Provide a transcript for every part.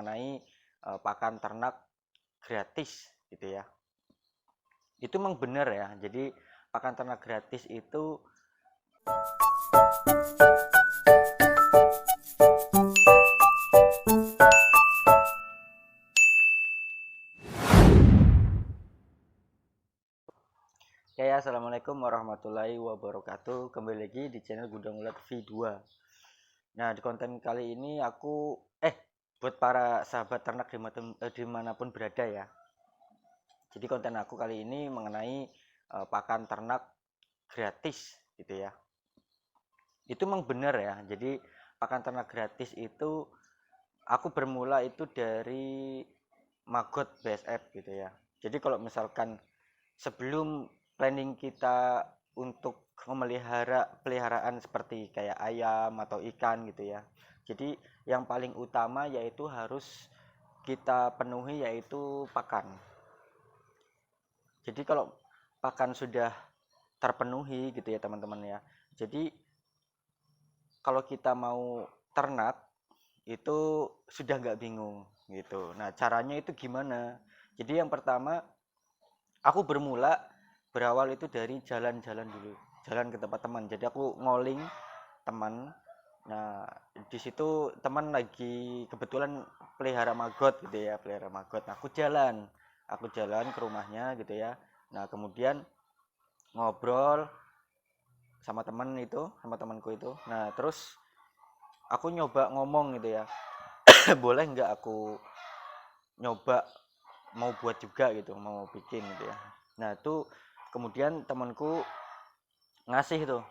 mengenai pakan ternak gratis gitu ya. Itu memang benar ya. Jadi pakan ternak gratis itu ya, assalamualaikum warahmatullahi wabarakatuh. Kembali lagi di channel Gudang Ulat V2. Nah, di konten kali ini aku buat para sahabat ternak dimanapun berada ya. Jadi konten aku kali ini mengenai pakan ternak gratis gitu ya. Itu memang benar ya. Jadi pakan ternak gratis itu aku bermula itu dari Maggot BSF gitu ya. Jadi kalau misalkan sebelum planning kita untuk memelihara peliharaan seperti kayak ayam atau ikan gitu ya. Jadi yang paling utama yaitu harus kita penuhi yaitu pakan. Jadi kalau pakan sudah terpenuhi gitu ya teman-teman ya. Jadi kalau kita mau ternak itu sudah nggak bingung gitu. Nah caranya itu gimana? Jadi yang pertama aku berawal itu dari jalan-jalan dulu, jalan ke tempat teman. Jadi aku ngoling teman. Nah di situ teman lagi kebetulan pelihara maggot gitu ya, pelihara maggot. Nah, aku jalan ke rumahnya gitu ya. Nah kemudian ngobrol sama temanku itu. Nah terus aku nyoba ngomong gitu ya, boleh nggak aku nyoba mau buat juga gitu, mau bikin gitu ya. Nah itu kemudian temanku ngasih tuh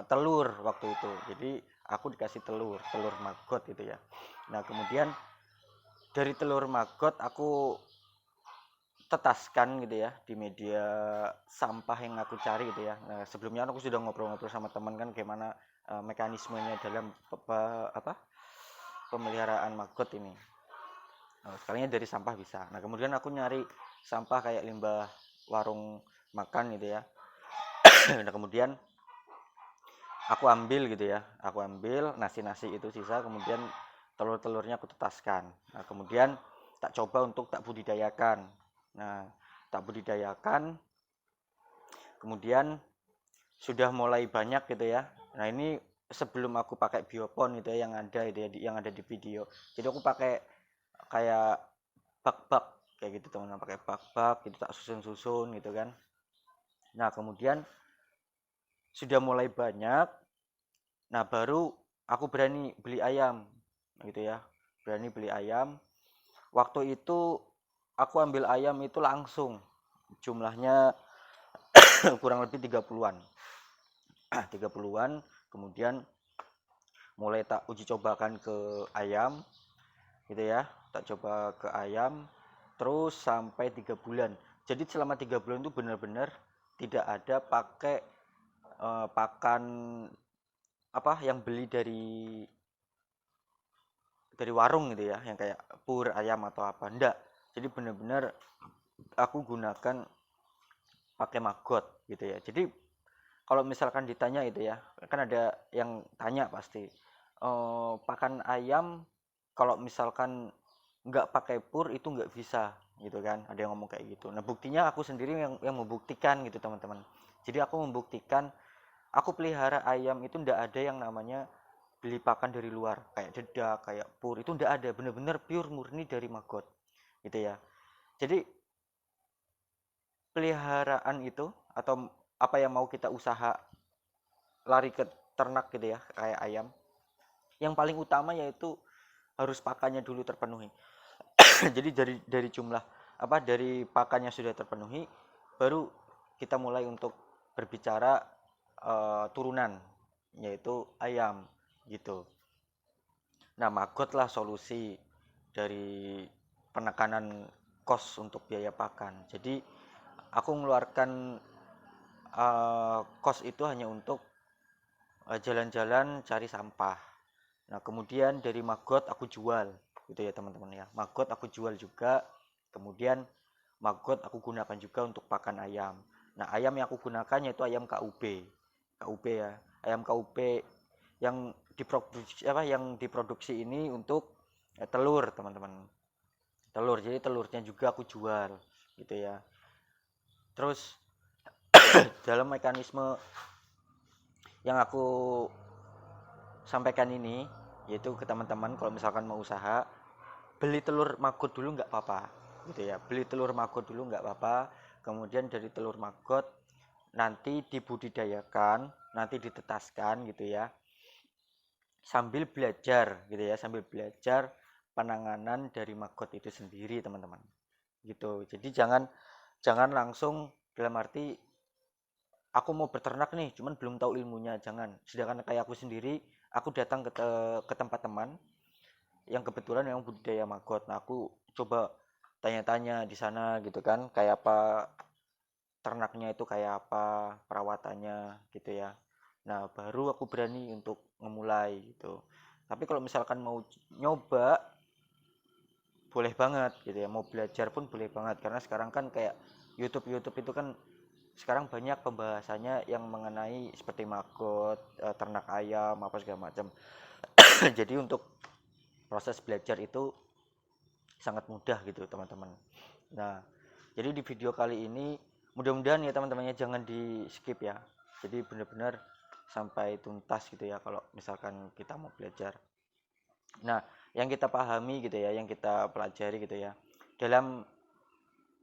telur waktu itu. Jadi aku dikasih telur maggot gitu ya. Nah kemudian dari telur maggot aku tetaskan gitu ya di media sampah yang aku cari gitu ya. Nah, sebelumnya aku sudah ngobrol-ngobrol sama teman kan gimana mekanismenya dalam pemeliharaan maggot ini. Nah, sekalinya dari sampah bisa. Nah kemudian aku nyari sampah kayak limbah warung makan gitu ya. Nah kemudian aku ambil gitu ya, aku ambil nasi itu sisa, kemudian telurnya aku tetaskan. Nah kemudian tak coba untuk tak budidayakan. Nah tak budidayakan, kemudian sudah mulai banyak gitu ya. Nah ini sebelum aku pakai biopon gitu ya, yang ada di video. Jadi aku pakai kayak bak-bak kayak gitu teman-teman, pakai bak-bak gitu, tak susun gitu kan. Nah kemudian sudah mulai banyak. Nah baru aku berani beli ayam gitu ya, berani beli ayam. Waktu itu aku ambil ayam itu langsung jumlahnya kurang lebih 30-an 30-an. Kemudian mulai tak uji cobakan ke ayam gitu ya, tak coba ke ayam terus sampai 3 bulan. Jadi selama 3 bulan itu benar-benar tidak ada pakai pakan yang beli dari warung gitu ya, yang kayak pur ayam atau apa, enggak. Jadi benar-benar aku gunakan pakai maggot gitu ya. Jadi kalau misalkan ditanya itu ya, kan ada yang tanya pasti pakan ayam kalau misalkan nggak pakai pur itu nggak bisa gitu kan, ada yang ngomong kayak gitu. Nah buktinya aku sendiri yang membuktikan gitu teman-teman. Jadi aku membuktikan, aku pelihara ayam itu nggak ada yang namanya beli pakan dari luar kayak dedak kayak pur, itu nggak ada, bener-bener pure murni dari maggot gitu ya. Jadi peliharaan itu atau apa yang mau kita usaha lari ke ternak gitu ya kayak ayam, yang paling utama yaitu harus pakannya dulu terpenuhi. Jadi dari jumlah dari pakannya sudah terpenuhi, baru kita mulai untuk berbicara turunan yaitu ayam gitu. Nah maggot lah solusi dari penekanan kos untuk biaya pakan. Jadi aku mengeluarkan kos itu hanya untuk jalan-jalan cari sampah. Nah kemudian dari maggot aku jual gitu ya teman-teman ya. Maggot aku jual juga, kemudian maggot aku gunakan juga untuk pakan ayam. Nah ayam yang aku gunakan yaitu ayam KUB ya, ayam KUB yang diproduksi ini untuk telur teman-teman. jadi telurnya juga aku jual gitu ya. Terus dalam mekanisme yang aku sampaikan ini, yaitu ke teman-teman kalau misalkan mau usaha, beli telur maggot dulu nggak apa-apa gitu ya, beli telur maggot dulu nggak apa-apa. Kemudian dari telur maggot nanti dibudidayakan, nanti ditetaskan gitu ya, sambil belajar gitu ya, sambil belajar penanganan dari maggot itu sendiri teman-teman gitu. Jadi jangan langsung dalam arti aku mau beternak nih cuman belum tahu ilmunya, jangan. Sedangkan kayak aku sendiri, aku datang ke tempat teman yang kebetulan yang budidaya maggot, nah aku coba tanya-tanya di sana gitu kan, kayak apa ternaknya itu, kayak apa perawatannya gitu ya. Nah baru aku berani untuk memulai gitu. Tapi kalau misalkan mau nyoba boleh banget gitu ya, mau belajar pun boleh banget, karena sekarang kan kayak YouTube YouTube itu kan sekarang banyak pembahasannya yang mengenai seperti maggot, ternak ayam apa segala macam. Jadi untuk proses belajar itu sangat mudah gitu teman-teman. Nah jadi di video kali ini mudah-mudahan ya teman-temannya jangan di skip ya, jadi benar-benar sampai tuntas gitu ya kalau misalkan kita mau belajar. Nah yang kita pahami gitu ya, yang kita pelajari gitu ya dalam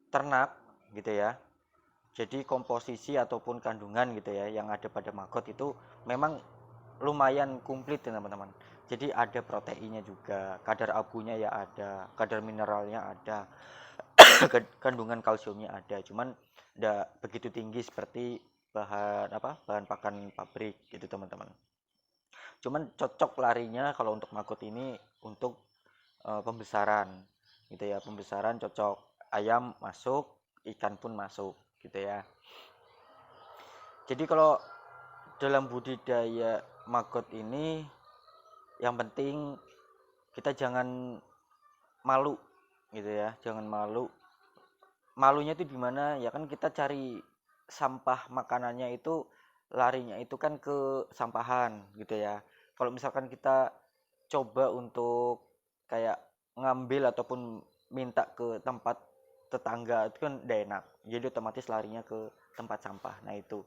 ternak gitu ya, jadi komposisi ataupun kandungan gitu ya yang ada pada maggot itu memang lumayan komplit ya teman-teman. Jadi ada proteinnya juga, kadar abunya ya ada, kadar mineralnya ada, kandungan kalsiumnya ada, cuman tidak begitu tinggi seperti bahan pakan pabrik gitu teman-teman. Cuman cocok larinya kalau untuk maggot ini untuk pembesaran gitu ya, pembesaran cocok, ayam masuk, ikan pun masuk gitu ya. Jadi kalau dalam budidaya maggot ini yang penting kita jangan malu gitu ya, jangan malu. Malunya itu gimana ya, kan kita cari sampah makanannya itu larinya itu kan ke sampahan gitu ya. Kalau misalkan kita coba untuk kayak ngambil ataupun minta ke tempat tetangga itu kan tidak enak, jadi otomatis larinya ke tempat sampah. Nah itu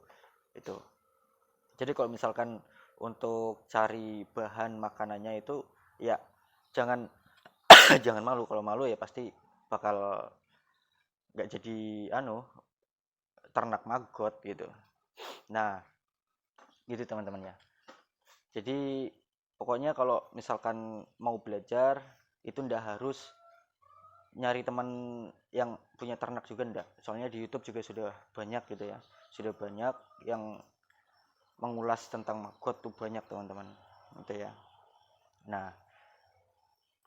jadi kalau misalkan untuk cari bahan makanannya itu ya jangan jangan malu. Kalau malu ya pasti bakal nggak jadi ternak maggot gitu. Nah gitu teman-teman ya. Jadi pokoknya kalau misalkan mau belajar itu ndak harus nyari teman yang punya ternak juga, ndak. Soalnya di YouTube juga sudah banyak gitu ya, sudah banyak yang mengulas tentang maggot tuh, banyak teman-teman gitu ya. Nah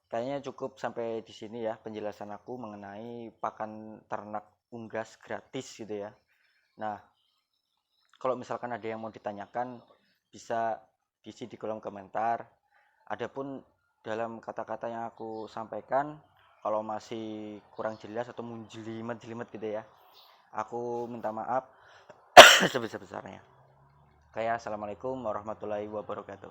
kayaknya cukup sampai di sini ya penjelasan aku mengenai pakan ternak unggas gratis gitu ya. Nah kalau misalkan ada yang mau ditanyakan bisa diisi di kolom komentar. Adapun dalam kata-kata yang aku sampaikan kalau masih kurang jelas atau menjelimet-jelimet gitu ya, aku minta maaf sebesar-besarnya. Kayak assalamualaikum warahmatullahi wabarakatuh.